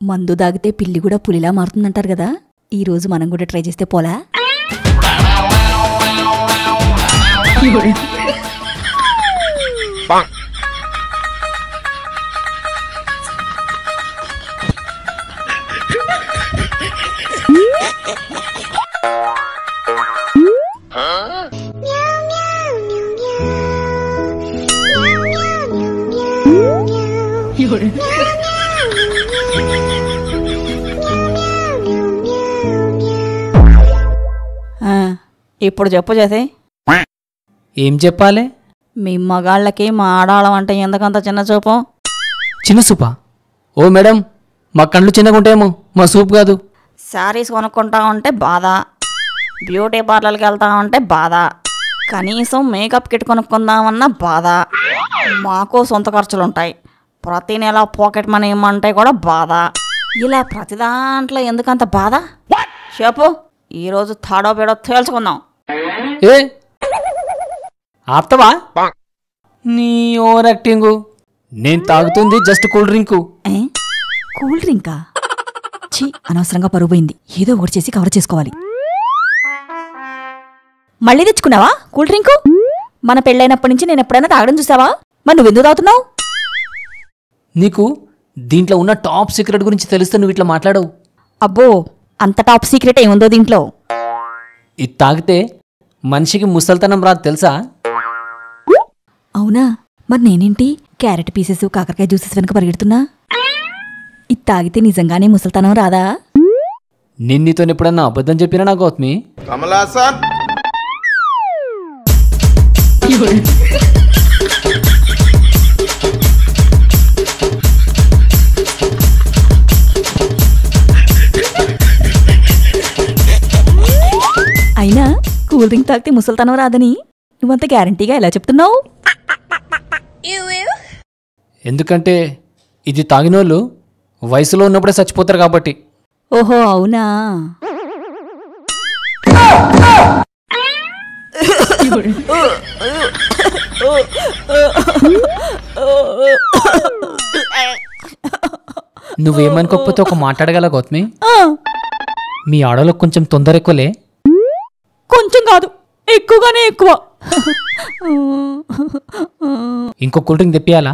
మందు దాగితే పిల్లి కూడా పులిలా మారుతుందంటారు కదా, ఈ రోజు మనం కూడా ట్రై చేస్తే పోలా? ఇప్పుడు చెప్పు చేసే. ఏం చెప్పాలి? మీ మగాళ్ళకి మా ఆడాళ్ళం అంటే ఎందుకంత చిన్న చూపు? చిన్న సూపా? ఓ మేడం, మా కళ్ళు చిన్నగా ఉంటాయేమో, మా సూప్ కాదు. శారీస్ కొనుక్కుంటా ఉంటే బాధ, బ్యూటీ పార్లర్కి వెళ్తా ఉంటే బాధ, కనీసం మేకప్ కిట్ కొనుక్కుందామన్న బాధ. మాకు సొంత ఖర్చులుంటాయి, ప్రతి నెల పాకెట్ మనీ ఇమ్మంటే కూడా బాధ. ఇలా ప్రతి దాంట్లో ఎందుకంత బాధ చెప్పు. ఈరోజు తాడో పేడో తేల్చుకుందాం. ఏ ఆప్తవా నీ ఓవర్ యాక్టింగు? నేను తాగుతుంది జస్ట్ కూల్ డ్రింకు. కూల్ డ్రింకా? ఛీ, అనవసరంగా పరువు పోయింది. ఏదో ఒకటి చేసి కవర్ చేసుకోవాలి. మళ్ళీ తెచ్చుకున్నావా కూల్ డ్రింకు? మన పెళ్ళైనప్పటి నుంచి నేను ఎప్పుడైనా తాగడం చూసావా? మరి నువ్వెందుకు తాగుతున్నావు? నీకు దీంట్లో ఉన్న టాప్ సీక్రెట్ గురించి తెలిస్తే నువ్వు ఇట్లా మాట్లాడవు. అబ్బో, అంత టాప్ సీక్రెట్ ఏముందో దీంట్లో? ఇది తాగితే మనిషికి ముసల్తనం రాదు తెలుసా? అవునా? మరి నేనేంటి క్యారెట్ పీసెస్ కాకరకాయ జ్యూసెస్ వెనక పరిగెడుతున్నా? ఇది తాగితే నిజంగానే ముసల్తనం రాదా? నిన్నీతో ఎప్పుడన్నా అబద్ధం చెప్పినా నా గౌతమి? అయినా కూల్ డ్రింక్ తాగితే ముసల్తనం రాదని నువ్వంత గ్యారంటీగా ఎలా చెప్తున్నావు? ఎందుకంటే ఇది తాగినోళ్ళు వయసులో ఉన్నప్పుడే చచ్చిపోతారు కాబట్టి. ఓహో అవునా? నువ్వేమనుకోకపోతే ఒక మాట్లాడగల గౌతమి, మీ ఆడలో కొంచెం తొందర ఎక్కువలే. కొంచెం కాదు, ఎక్కువగానే ఎక్కువ. ఇంకో కూల్ డ్రింక్ తెప్పియాలా?